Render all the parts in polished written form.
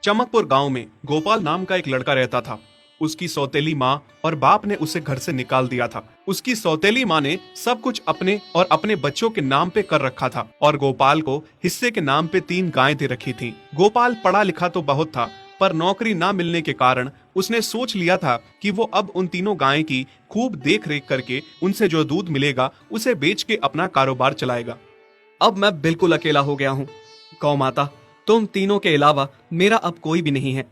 चमकपुर गांव में गोपाल नाम का एक लड़का रहता था। उसकी सौतेली माँ और बाप ने उसे घर से निकाल दिया था। उसकी सौतेली माँ ने सब कुछ अपने और अपने बच्चों के नाम पे कर रखा था और गोपाल को हिस्से के नाम पे 3 गायें दे रखी थीं। गोपाल पढ़ा लिखा तो बहुत था, पर नौकरी ना मिलने के कारण उसने सोच लिया था कि वो अब उन तीनों गायें की खूब देख रेख करके उनसे जो दूध मिलेगा उसे बेच के अपना कारोबार चलाएगा। अब मैं बिल्कुल अकेला हो गया हूँ। गौ माता, तुम तीनों के अलावा मेरा अब कोई भी नहीं है।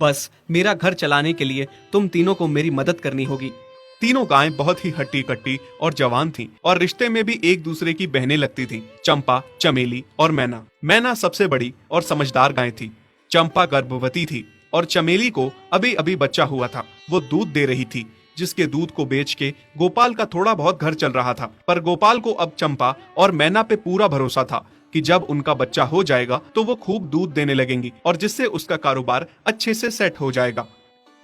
बस मेरा घर चलाने के लिए तुम तीनों को मेरी मदद करनी होगी। तीनों गायें बहुत ही हट्टी कट्टी और जवान थीं और रिश्ते में भी एक दूसरे की बहनें लगती थीं। चंपा, चमेली और मैना। मैना सबसे बड़ी और समझदार गाय थी। चंपा गर्भवती थी और चमेली को अभी अभी बच्चा हुआ था। वो दूध दे रही थी, जिसके दूध को बेच के गोपाल का थोड़ा बहुत घर चल रहा था। पर गोपाल को अब चंपा और मैना पे पूरा भरोसा था कि जब उनका बच्चा हो जाएगा तो वो खूब दूध देने लगेंगी और जिससे उसका कारोबार अच्छे से सेट हो जाएगा।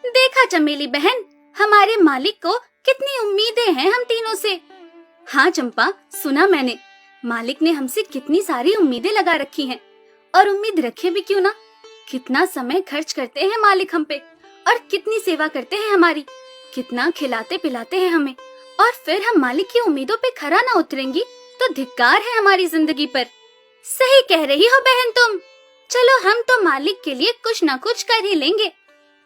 देखा चमेली बहन, हमारे मालिक को कितनी उम्मीदें हैं हम तीनों से। हाँ चंपा, सुना मैंने, मालिक ने हमसे कितनी सारी उम्मीदें लगा रखी हैं। और उम्मीद रखे भी क्यों ना, कितना समय खर्च करते हैं मालिक हम पे और कितनी सेवा करते हैं हमारी, कितना खिलाते पिलाते हैं हमें। और फिर हम मालिक की उम्मीदों पे खरा ना उतरेंगी तो धिक्कार है हमारी जिंदगी पर। सही कह रही हो बहन तुम। चलो हम तो मालिक के लिए कुछ ना कुछ कर ही लेंगे।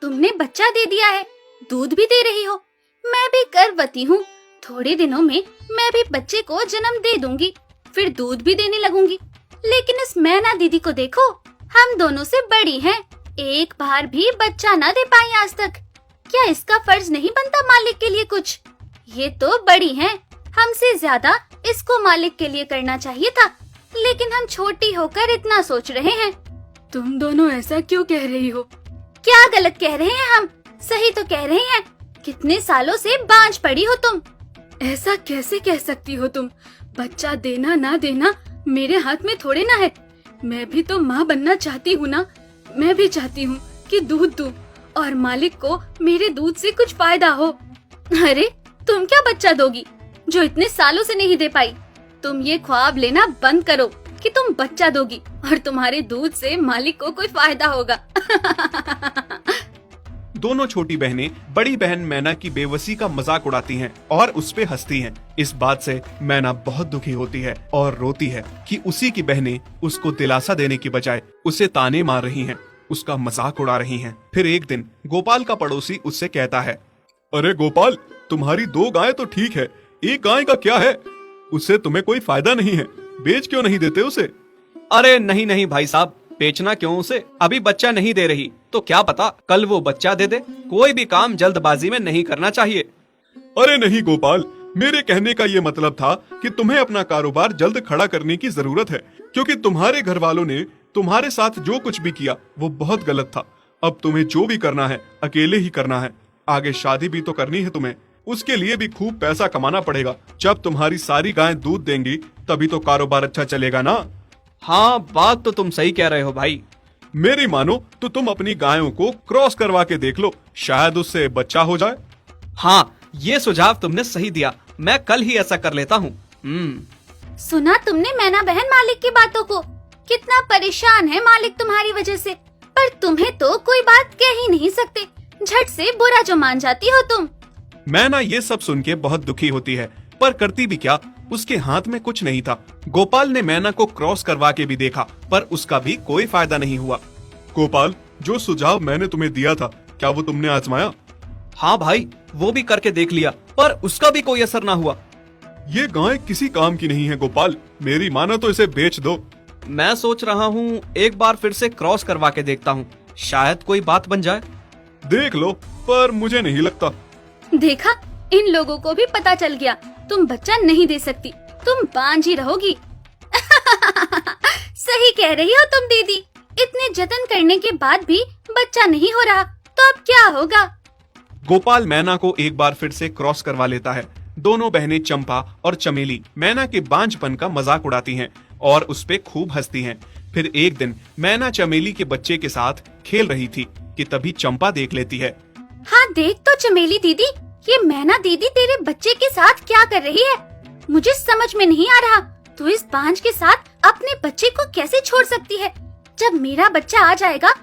तुमने बच्चा दे दिया है, दूध भी दे रही हो, मैं भी गर्भवती हूँ। थोड़े दिनों में मैं भी बच्चे को जन्म दे दूंगी, फिर दूध भी देने लगूंगी। लेकिन इस मैना दीदी को देखो, हम दोनों से बड़ी हैं, एक बार भी बच्चा ना दे पाई आज तक। क्या इसका फर्ज नहीं बनता मालिक के लिए कुछ? ये तो बड़ी हैं, हमसे ज्यादा इसको मालिक के लिए करना चाहिए था, लेकिन हम छोटी होकर इतना सोच रहे हैं। तुम दोनों ऐसा क्यों कह रही हो? क्या गलत कह रहे हैं हम? सही तो कह रहे हैं। कितने सालों से बांझ पड़ी हो तुम। ऐसा कैसे कह सकती हो तुम? बच्चा देना ना देना मेरे हाथ में थोड़े ना है। मैं भी तो माँ बनना चाहती हूँ ना। मैं भी चाहती हूँ कि दूध दूँ और मालिक को मेरे दूध से कुछ फायदा हो। अरे तुम क्या बच्चा दोगी जो इतने सालों से नहीं दे पाई? तुम ये ख्वाब लेना बंद करो कि तुम बच्चा दोगी और तुम्हारे दूध से मालिक को कोई फायदा होगा। दोनों छोटी बहनें बड़ी बहन मैना की बेबसी का मजाक उड़ाती हैं और उस पे हंसती हैं। इस बात से मैना बहुत दुखी होती है और रोती है कि उसी की बहनें उसको दिलासा देने की बजाय उसे ताने मार रही हैं, उसका मजाक उड़ा रही हैं। फिर एक दिन गोपाल का पड़ोसी उससे कहता है, अरे गोपाल, तुम्हारी 2 गायें तो ठीक है, एक गाय का क्या है? उससे तुम्हें कोई फायदा नहीं है, बेच क्यों नहीं देते उसे? अरे नहीं नहीं भाई साहब, बेचना क्यों उसे? अभी बच्चा नहीं दे रही तो क्या पता कल वो बच्चा दे दे। कोई भी काम जल्दबाजी में नहीं करना चाहिए। अरे नहीं गोपाल, मेरे कहने का ये मतलब था कि तुम्हें अपना कारोबार जल्द खड़ा करने की जरूरत है, क्योंकि तुम्हारे घर वालों ने तुम्हारे साथ जो कुछ भी किया वो बहुत गलत था। अब तुम्हें जो भी करना है अकेले ही करना है। आगे शादी भी तो करनी है तुम्हें, उसके लिए भी खूब पैसा कमाना पड़ेगा। जब तुम्हारी सारी गायें दूध देंगी तभी तो कारोबार अच्छा चलेगा ना। हाँ, बात तो तुम सही कह रहे हो भाई। मेरी मानो तो तुम अपनी गायों को क्रॉस करवा के देख लो, शायद उससे बच्चा हो जाए। हाँ, ये सुझाव तुमने सही दिया, मैं कल ही ऐसा कर लेता हूँ। सुना तुमने मैना बहन मालिक की बातों को? कितना परेशान है मालिक तुम्हारी वजह से, पर तुम्हें तो कोई बात कह ही नहीं सकते। झट से बुरा जो मान जाती हो तुम। मैना ये सब सुन के बहुत दुखी होती है, पर करती भी क्या, उसके हाथ में कुछ नहीं था। गोपाल ने मैना को क्रॉस करवा के भी देखा, पर उसका भी कोई फायदा नहीं हुआ। गोपाल, जो सुझाव मैंने तुम्हें दिया था, क्या वो तुमने आजमाया? हाँ भाई, वो भी करके देख लिया, पर उसका भी कोई असर ना हुआ। ये गाय किसी काम की नहीं है गोपाल, मेरी मानो तो इसे बेच दो। मैं सोच रहा हूँ एक बार फिर से क्रॉस करवा के देखता हूँ, शायद कोई बात बन जाए। देख लो, पर मुझे नहीं लगता। देखा, इन लोगों को भी पता चल गया तुम बच्चा नहीं दे सकती, तुम बांझ ही रहोगी। सही कह रही हो तुम दीदी, इतने जतन करने के बाद भी बच्चा नहीं हो रहा तो अब क्या होगा? गोपाल मैना को एक बार फिर से क्रॉस करवा लेता है। दोनों बहनें चंपा और चमेली मैना के बांझपन का मजाक उड़ाती हैं और उस पे खूब हंसती हैं। फिर एक दिन मैना चमेली के बच्चे के साथ खेल रही थी कि तभी चंपा देख लेती है। हाँ देख तो चमेली दीदी, ये मैना दीदी तेरे बच्चे के साथ क्या कर रही है? मुझे समझ में नहीं आ रहा, तू इस बांझ के साथ अपने बच्चे को कैसे छोड़ सकती है? जब मेरा बच्चा आ जाएगा